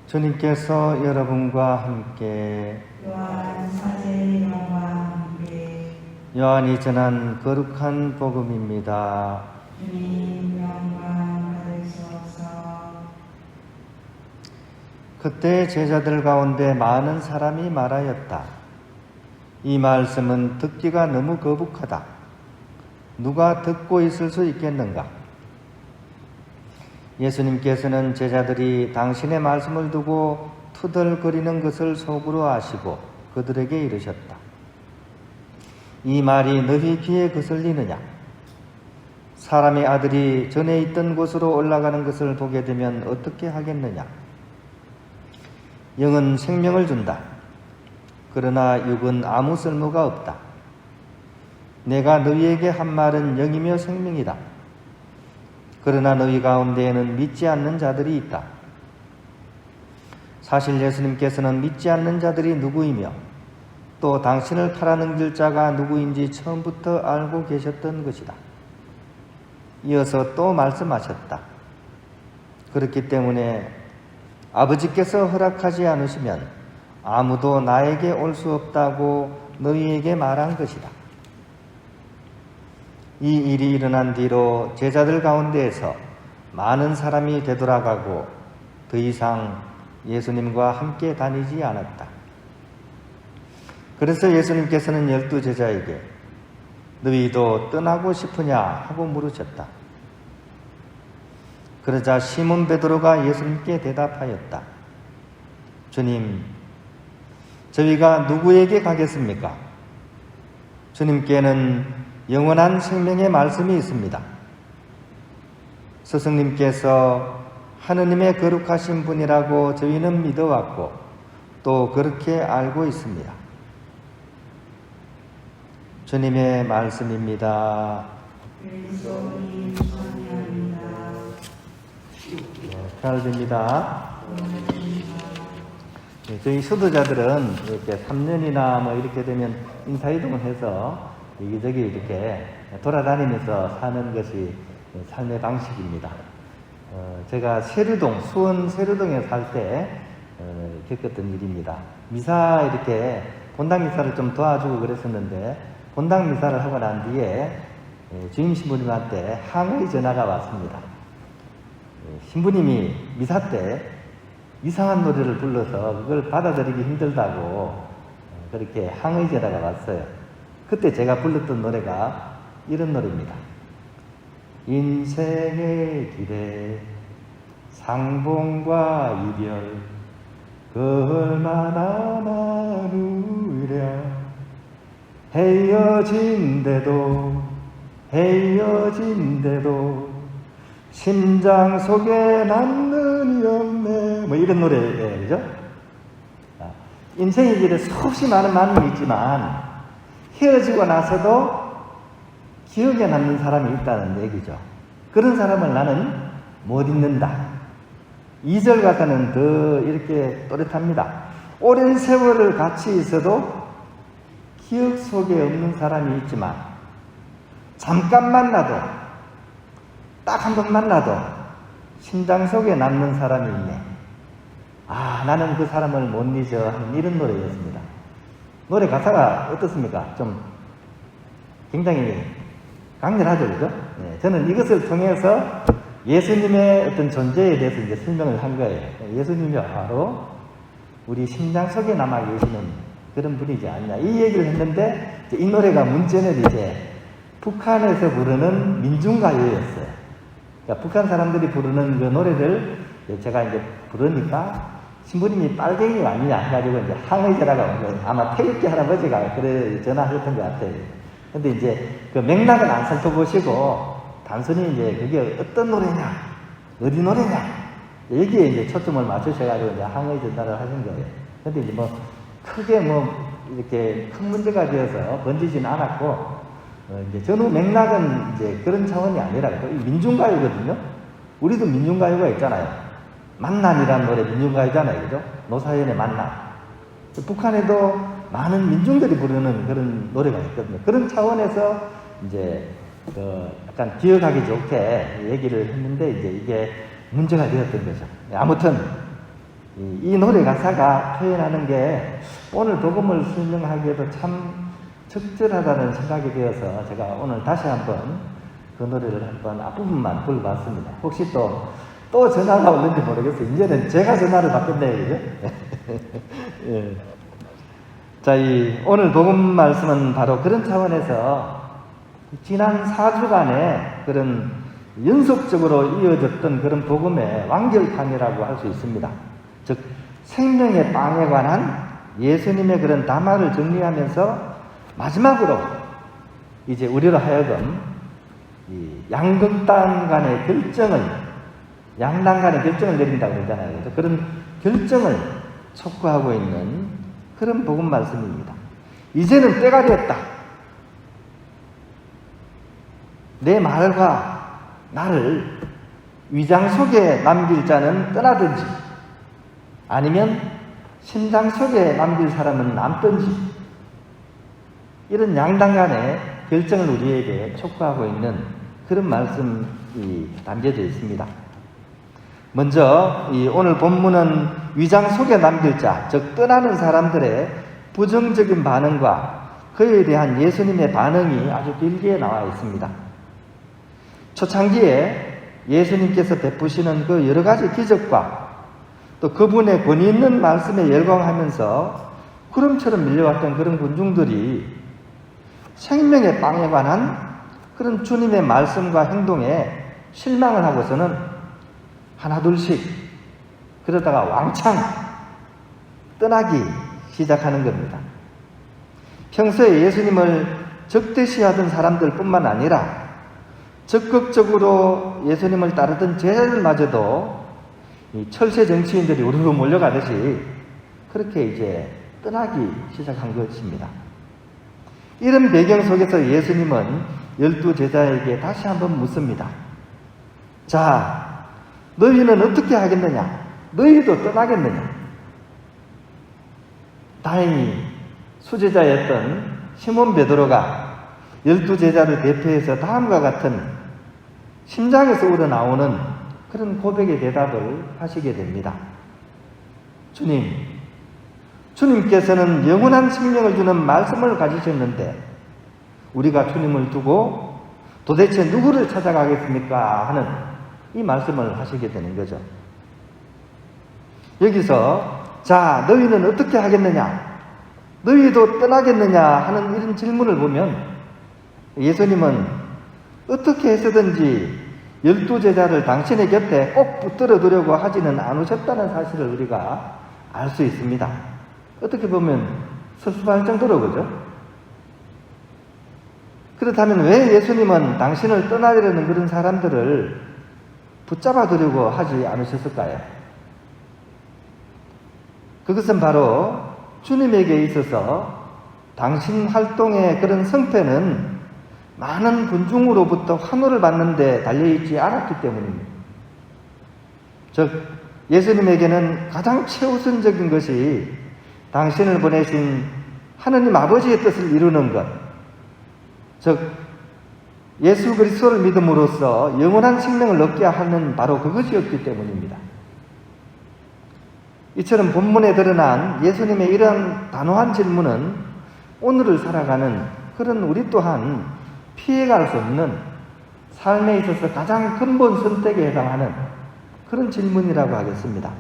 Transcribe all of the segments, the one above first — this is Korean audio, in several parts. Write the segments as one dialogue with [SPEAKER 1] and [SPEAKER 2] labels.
[SPEAKER 1] 주님께서 여러분과 함께
[SPEAKER 2] 요한 사제의 영과 함께
[SPEAKER 1] 요한이 전한 거룩한 복음입니다.
[SPEAKER 2] 주님 영광 받으시옵소서.
[SPEAKER 1] 그때 제자들 가운데 많은 사람이 말하였다. 이 말씀은 듣기가 너무 거북하다. 누가 듣고 있을 수 있겠는가? 예수님께서는 제자들이 당신의 말씀을 두고 투덜거리는 것을 속으로 아시고 그들에게 이르셨다. 이 말이 너희 귀에 거슬리느냐? 사람의 아들이 전에 있던 곳으로 올라가는 것을 보게 되면 어떻게 하겠느냐? 영은 생명을 준다. 그러나 육은 아무 쓸모가 없다. 내가 너희에게 한 말은 영이며 생명이다. 그러나 너희 가운데에는 믿지 않는 자들이 있다. 사실 예수님께서는 믿지 않는 자들이 누구이며 또 당신을 팔아넘길 자가 누구인지 처음부터 알고 계셨던 것이다. 이어서 또 말씀하셨다. 그렇기 때문에 아버지께서 허락하지 않으시면 아무도 나에게 올 수 없다고 너희에게 말한 것이다. 이 일이 일어난 뒤로 제자들 가운데에서 많은 사람이 되돌아가고 더 이상 예수님과 함께 다니지 않았다. 그래서 예수님께서는 12제자에게 너희도 떠나고 싶으냐 하고 물으셨다. 그러자 시몬 베드로가 예수님께 대답하였다. 주님, 저희가 누구에게 가겠습니까? 주님께는 영원한 생명의 말씀이 있습니다. 스승님께서 하느님의 거룩하신 분이라고 저희는 믿어왔고 또 그렇게 알고 있습니다. 주님의 말씀입니다.
[SPEAKER 2] 그리스도님 찬양합니다.
[SPEAKER 1] 편할입니다. 저희 수도자들은 이렇게 3년이나 뭐 이렇게 되면 인사이동을 해서 여기저기 이렇게 돌아다니면서 사는 것이 삶의 방식입니다. 제가 세류동, 수원 세류동에 살 때 겪었던 일입니다. 미사 이렇게 본당 미사를 좀 도와주고 그랬었는데 본당 미사를 하고 난 뒤에 주임 신부님한테 항의 전화가 왔습니다. 신부님이 미사 때 이상한 노래를 불러서 그걸 받아들이기 힘들다고 그렇게 항의 전화가 왔어요. 그때 제가 불렀던 노래가 이런 노래입니다. 인생의 길에 상봉과 이별 그 얼마나 많으랴 헤어진데도 심장 속에 남는이 없네 뭐 이런 노래예요. 그죠? 인생의 길에 수없이 많은 만남이 있지만 헤어지고 나서도 기억에 남는 사람이 있다는 얘기죠. 그런 사람을 나는 못 잊는다. 2절 가서는 더 이렇게 또렷합니다. 오랜 세월을 같이 있어도 기억 속에 없는 사람이 있지만 잠깐 만나도 딱 한 번 만나도 심장 속에 남는 사람이 있네. 아, 나는 그 사람을 못 잊어 하는 이런 노래였습니다. 노래 가사가 어떻습니까? 좀 굉장히 강렬하죠, 그죠? 네, 저는 이것을 통해서 예수님의 어떤 존재에 대해서 이제 설명을 한 거예요. 예수님이 바로 우리 심장 속에 남아 계시는 그런 분이지 않냐. 이 얘기를 했는데 이 노래가 문제는 이제 북한에서 부르는 민중가요였어요. 그러니까 북한 사람들이 부르는 그 노래를 제가 이제 부르니까 신부님이 빨갱이 아니냐 해가지고 이제 항의 전화가 온 거예요. 아마 태극기 할아버지가 그래 전화하셨던 것 같아요. 근데 이제 그 맥락은 안 살펴보시고 단순히 이제 그게 어떤 노래냐, 어디 노래냐, 여기에 이제 초점을 맞추셔가지고 이제 항의 전화를 하신 거예요. 근데 이제 뭐 크게 뭐 이렇게 큰 문제가 되어서 번지지는 않았고, 이제 전후 맥락은 이제 그런 차원이 아니라 민중가요거든요. 우리도 민중가요가 있잖아요. 만남이라는 노래 민중가요잖아요. 그죠? 노사연의 만남. 북한에도 많은 민중들이 부르는 그런 노래가 있거든요. 그런 차원에서 이제 약간 기억하기 좋게 얘기를 했는데 이제 이게 문제가 되었던 거죠. 아무튼 이 노래 가사가 표현하는 게 오늘 복음을 설명하기에도 참 적절하다는 생각이 되어서 제가 오늘 다시 한번 그 노래를 한번 앞부분만 불러봤습니다. 혹시 또 전화가 오는지 모르겠어요. 이제는 제가 전화를 받겠네요. 그죠? 예. 자, 오늘 복음 말씀은 바로 그런 차원에서 지난 4주간의 그런 연속적으로 이어졌던 그런 복음의 완결판이라고 할 수 있습니다. 즉, 생명의 빵에 관한 예수님의 그런 담화를 정리하면서 마지막으로 이제 우리로 하여금 양극단 간의 양당 간의 결정을 내린다고 그러잖아요. 그래서 그런 결정을 촉구하고 있는 그런 복음 말씀입니다. 이제는 때가 되었다. 내 말과 나를 위장 속에 남길 자는 떠나든지 아니면 심장 속에 남길 사람은 남든지 이런 양당 간의 결정을 우리에게 촉구하고 있는 그런 말씀이 담겨져 있습니다. 먼저 오늘 본문은 위장 속에 남길 자, 즉 떠나는 사람들의 부정적인 반응과 그에 대한 예수님의 반응이 아주 길게 나와 있습니다. 초창기에 예수님께서 베푸시는 그 여러 가지 기적과 또 그분의 권위 있는 말씀에 열광하면서 구름처럼 밀려왔던 그런 군중들이 생명의 빵에 관한 그런 주님의 말씀과 행동에 실망을 하고서는 하나둘씩 그러다가 왕창 떠나기 시작하는 겁니다. 평소에 예수님을 적대시하던 사람들 뿐만 아니라 적극적으로 예수님을 따르던 제자들마저도 이 철새 정치인들이 우르르 몰려가듯이 그렇게 이제 떠나기 시작한 것입니다. 이런 배경 속에서 예수님은 12제자에게 다시 한번 묻습니다. 자, 너희는 어떻게 하겠느냐? 너희도 떠나겠느냐? 다행히 수제자였던 시몬 베드로가 12제자를 대표해서 다음과 같은 심장에서 우러나오는 그런 고백의 대답을 하시게 됩니다. 주님께서는 영원한 생명을 주는 말씀을 가지셨는데 우리가 주님을 두고 도대체 누구를 찾아가겠습니까? 하는 이 말씀을 하시게 되는 거죠. 여기서 자, 너희는 어떻게 하겠느냐? 너희도 떠나겠느냐? 하는 이런 질문을 보면 예수님은 어떻게 해서든지 12제자를 당신의 곁에 꼭 붙들어 두려고 하지는 않으셨다는 사실을 우리가 알 수 있습니다. 어떻게 보면 섭섭할 정도로 그죠? 그렇다면 왜 예수님은 당신을 떠나려는 그런 사람들을 붙잡아 두려고 하지 않으셨을까요? 그것은 바로 주님에게 있어서 당신 활동의 그런 성패는 많은 군중으로부터 환호를 받는데 달려있지 않았기 때문입니다. 즉 예수님에게는 가장 최우선적인 것이 당신을 보내신 하느님 아버지의 뜻을 이루는 것, 즉 예수 그리스도를 믿음으로써 영원한 생명을 얻게 하는 바로 그것이었기 때문입니다. 이처럼 본문에 드러난 예수님의 이러한 단호한 질문은 오늘을 살아가는 그런 우리 또한 피해갈 수 없는 삶에 있어서 가장 근본 선택에 해당하는 그런 질문이라고 하겠습니다.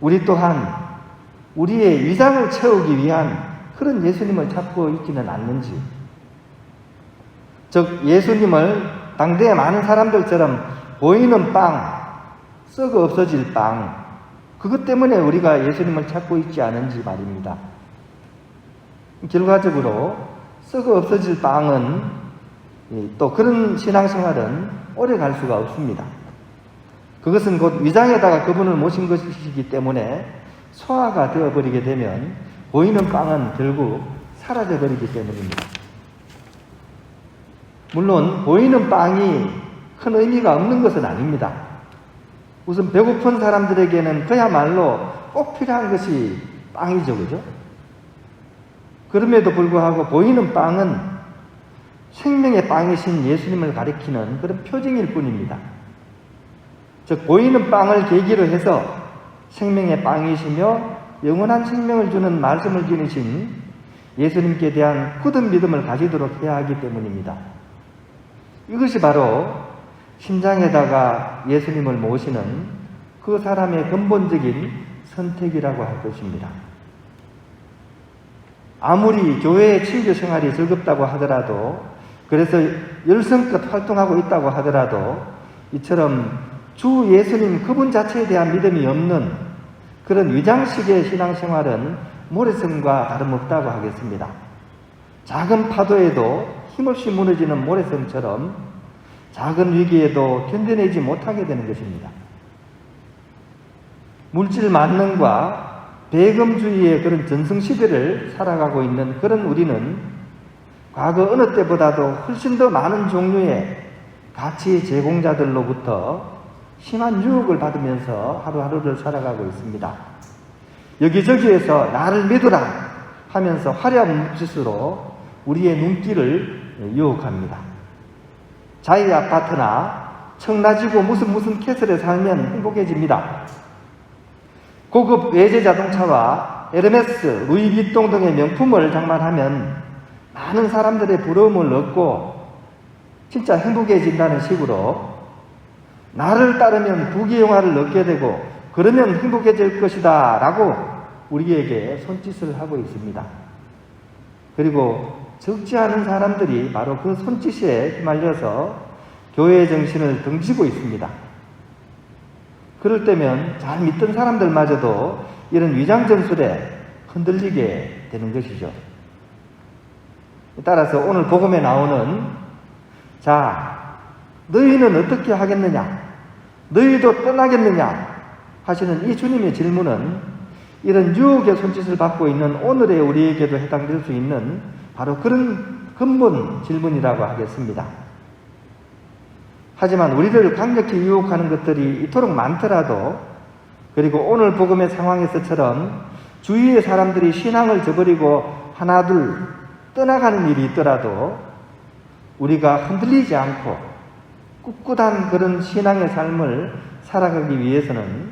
[SPEAKER 1] 우리 또한 우리의 위장을 채우기 위한 그런 예수님을 찾고 있지는 않는지, 즉 예수님을 당대의 많은 사람들처럼 보이는 빵, 썩어 없어질 빵, 그것 때문에 우리가 예수님을 찾고 있지 않은지 말입니다. 결과적으로 썩어 없어질 빵은 또 그런 신앙생활은 오래 갈 수가 없습니다. 그것은 곧 위장에다가 그분을 모신 것이기 때문에 소화가 되어버리게 되면 보이는 빵은 결국 사라져버리기 때문입니다. 물론 보이는 빵이 큰 의미가 없는 것은 아닙니다. 우선 배고픈 사람들에게는 그야말로 꼭 필요한 것이 빵이죠, 그죠? 그럼에도 불구하고 보이는 빵은 생명의 빵이신 예수님을 가리키는 그런 표징일 뿐입니다. 즉 보이는 빵을 계기로 해서 생명의 빵이시며 영원한 생명을 주는 말씀을 지니신 예수님께 대한 굳은 믿음을 가지도록 해야 하기 때문입니다. 이것이 바로 심장에다가 예수님을 모시는 그 사람의 근본적인 선택이라고 할 것입니다. 아무리 교회의 친교 생활이 즐겁다고 하더라도, 그래서 열성껏 활동하고 있다고 하더라도 이처럼 주 예수님 그분 자체에 대한 믿음이 없는 그런 위장식의 신앙생활은 모래성과 다름없다고 하겠습니다. 작은 파도에도 힘없이 무너지는 모래성처럼 작은 위기에도 견뎌내지 못하게 되는 것입니다. 물질 만능과 배금주의의 그런 전승시대를 살아가고 있는 그런 우리는 과거 어느 때보다도 훨씬 더 많은 종류의 가치 제공자들로부터 심한 유혹을 받으면서 하루하루를 살아가고 있습니다. 여기저기에서 나를 믿으라 하면서 화려한 눈짓으로 우리의 눈길을 유혹합니다. 자이 아파트나 청라지구 무슨 캐슬에 살면 행복해집니다. 고급 외제 자동차와 에르메스, 루이비통 등의 명품을 장만하면 많은 사람들의 부러움을 얻고 진짜 행복해진다는 식으로 나를 따르면 부귀영화를 얻게 되고 그러면 행복해질 것이다 라고 우리에게 손짓을 하고 있습니다. 그리고 적지 않은 사람들이 바로 그 손짓에 휘말려서 교회의 정신을 등지고 있습니다. 그럴 때면 잘 믿던 사람들마저도 이런 위장전술에 흔들리게 되는 것이죠. 따라서 오늘 복음에 나오는 자, 너희는 어떻게 하겠느냐? 너희도 떠나겠느냐? 하시는 이 주님의 질문은 이런 유혹의 손짓을 받고 있는 오늘의 우리에게도 해당될 수 있는 바로 그런 근본 질문이라고 하겠습니다. 하지만 우리를 강력히 유혹하는 것들이 이토록 많더라도, 그리고 오늘 복음의 상황에서처럼 주위의 사람들이 신앙을 저버리고 하나둘 떠나가는 일이 있더라도 우리가 흔들리지 않고 꿋꿋한 그런 신앙의 삶을 살아가기 위해서는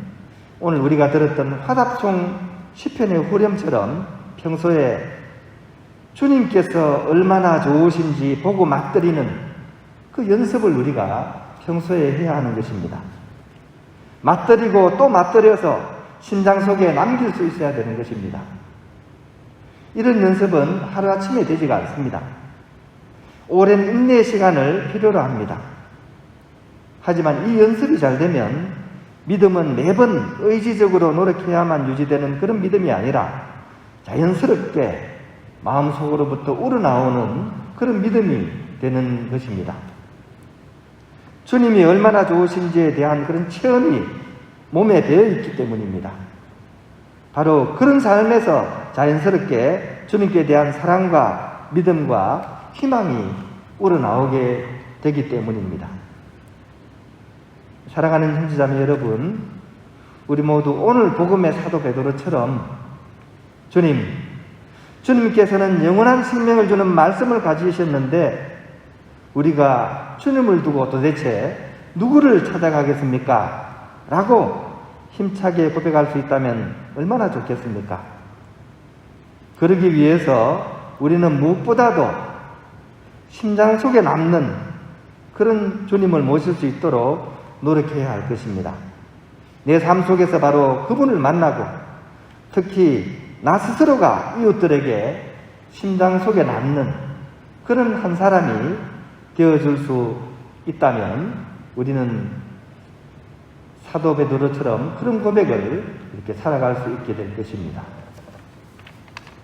[SPEAKER 1] 오늘 우리가 들었던 화답송 시편의 후렴처럼 평소에 주님께서 얼마나 좋으신지 보고 맛들이는 그 연습을 우리가 평소에 해야 하는 것입니다. 맛들이고 또 맛들여서 심장 속에 남길 수 있어야 되는 것입니다. 이런 연습은 하루아침에 되지가 않습니다. 오랜 인내의 시간을 필요로 합니다. 하지만 이 연습이 잘 되면 믿음은 매번 의지적으로 노력해야만 유지되는 그런 믿음이 아니라 자연스럽게 마음속으로부터 우러나오는 그런 믿음이 되는 것입니다. 주님이 얼마나 좋으신지에 대한 그런 체험이 몸에 배어있기 때문입니다. 바로 그런 삶에서 자연스럽게 주님께 대한 사랑과 믿음과 희망이 우러나오게 되기 때문입니다. 사랑하는 형제자매 여러분, 우리 모두 오늘 복음의 사도 베드로처럼 주님께서는 영원한 생명을 주는 말씀을 가지셨는데 우리가 주님을 두고 도대체 누구를 찾아가겠습니까? 라고 힘차게 고백할 수 있다면 얼마나 좋겠습니까? 그러기 위해서 우리는 무엇보다도 심장 속에 남는 그런 주님을 모실 수 있도록 노력해야 할 것입니다. 내 삶 속에서 바로 그분을 만나고 특히 나 스스로가 이웃들에게 심장 속에 남는 그런 한 사람이 되어줄 수 있다면 우리는 사도 베드로처럼 그런 고백을 이렇게 살아갈 수 있게 될 것입니다.